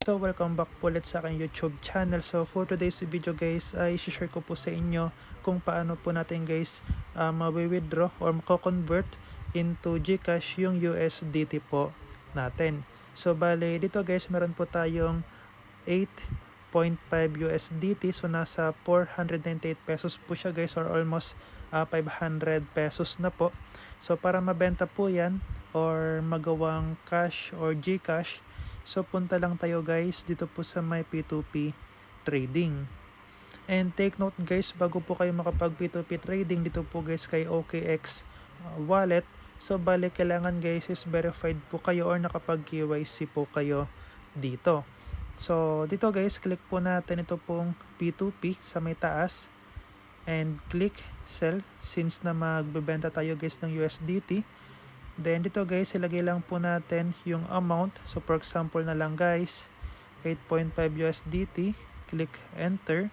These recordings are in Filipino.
So welcome back po ulit sa aking YouTube channel. So for today's video guys ay share ko po sa inyo kung paano po natin guys ma-withdraw or mako-convert into GCash yung USDT po natin. So bale dito guys meron po tayong 8.5 USDT. So nasa 498 pesos po siya guys, or almost 500 pesos na po. So para mabenta po yan or magawang cash or GCash, so punta lang tayo guys dito po sa may P2P trading. And take note guys, bago po kayo makapag P2P trading dito po guys kay OKX wallet, so bali kailangan guys is verified po kayo or nakapag KYC po kayo dito. So dito guys, click po natin ito pong P2P sa may taas and click sell since na magbebenta tayo guys ng USDT. Then dito guys, ilagay lang po natin yung amount. So for example na lang guys, 8.5 USDT, click enter.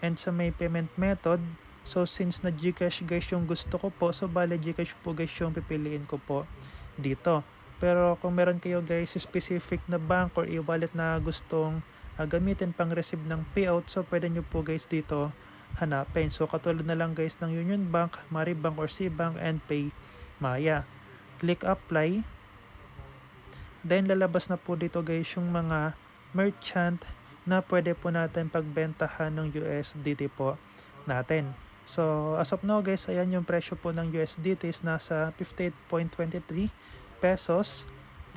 And sa may payment method, so since na GCash guys yung gusto ko po, so bale GCash po guys yung pipiliin ko po dito. Pero kung meron kayo guys specific na bank or e-wallet na gustong gamitin pang receive ng payout, so pwede nyo po guys dito hanapin. So katulad na lang guys ng Union Bank, Maribank or Cbank and PayMaya. Click apply. Then lalabas na po dito guys yung mga merchant na pwede po natin pagbentahan ng USDT po natin. So as of now guys, ayan yung presyo po ng USDT is nasa 58.23 pesos.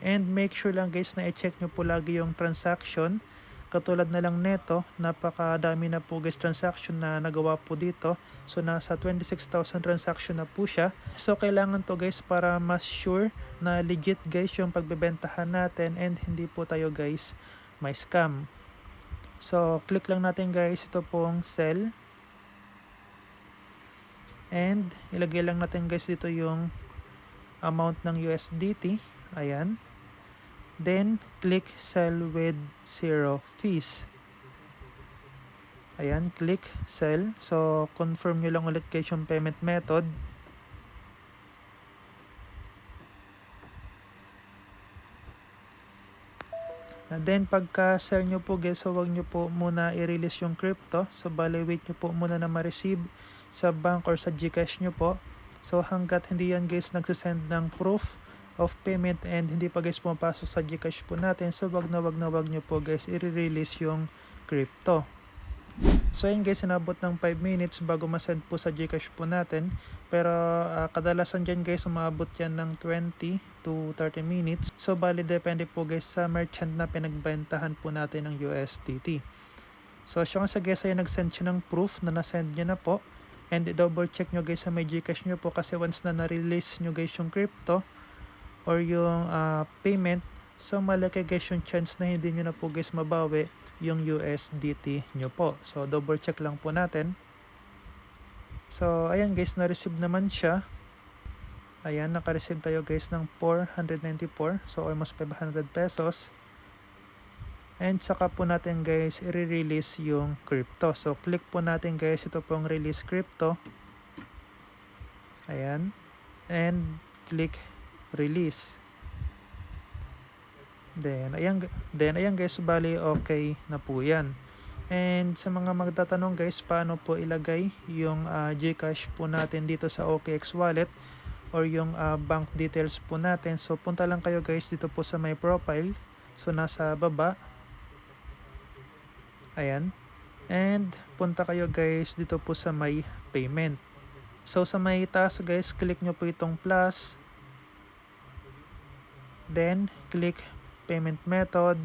And make sure lang guys na i-check nyo po lagi yung transaction. Katulad na lang neto, napakadami na po guys transaction na nagawa po dito. So nasa 26,000 transaction na po siya. So kailangan to guys para mas sure na legit guys yung pagbebentahan natin and hindi po tayo guys may scam. So click lang natin guys ito pong sell. And ilagay lang natin guys dito yung amount ng USDT. Ayan. Then click sell with 0 fees. Ayan, click sell. So confirm nyo lang ulit guys yung payment method. And then pagka sell nyo po guys, so wag nyo po muna i-release yung crypto. So bali wait nyo po muna na ma-receive sa bank or sa GCash nyo po. So hanggat hindi yan guys nagsisend ng proof of payment and hindi pa guys pumapasok sa GCash po natin, so wag na wag nyo po guys i-release yung crypto. So yun guys, inabot ng 5 minutes bago ma-send po sa GCash po natin. Pero kadalasan dyan guys, umabot yan ng 20 to 30 minutes. So bali depende po guys sa merchant na pinagbentahan po natin ng USDT. So siya sa guys ay nag-send siya ng proof na na-send niya na po. And double check nyo guys sa may GCash nyo po, kasi once na na-release nyo guys yung crypto or yung payment, so malaki guys yung chance na hindi nyo na po guys mabawi yung USDT nyo po. So double check lang po natin. So ayan guys, na-receive naman siya. Ayan, naka-receive tayo guys ng 494, so almost 500 pesos. And saka po natin guys i-release yung crypto. So click po natin guys ito pong release crypto. Ayan. And click release. Then ayan guys, bali okay na po yan. And sa mga magtatanong guys, paano po ilagay yung GCash po natin dito sa OKX wallet or yung bank details po natin, so punta lang kayo guys dito po sa my profile. So nasa baba. Ayan. And punta kayo guys dito po sa may payment. So sa may taas guys, click nyo po itong plus. Then click payment method.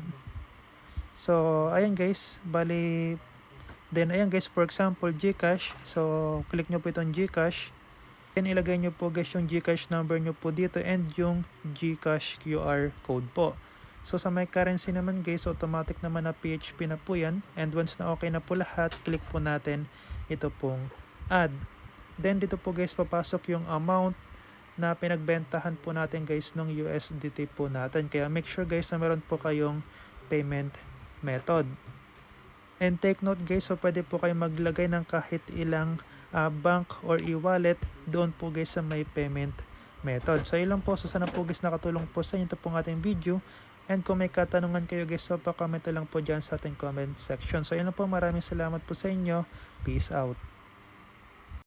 So ayan guys, bali then ayan guys, for example GCash. So click nyo po itong GCash. Then ilagay nyo po guys yung GCash number nyo po dito and yung GCash QR code po. So sa may currency naman guys, automatic naman na PHP na po yan. And once na okay na po lahat, click po natin ito pong add. Then dito po guys papasok yung amount na pinagbentahan po natin guys ng USDT po natin. Kaya make sure guys na meron po kayong payment method. And take note guys, so pwede po kayo maglagay ng kahit ilang bank or e-wallet doon po guys sa may payment method. So yun lang po. So sana po guys nakatulong po sa inyo ito pong ating video. And kung may katanungan kayo guys, so pa-comment lang po dyan sa ating comment section. So yun lang po, maraming salamat po sa inyo. Peace out.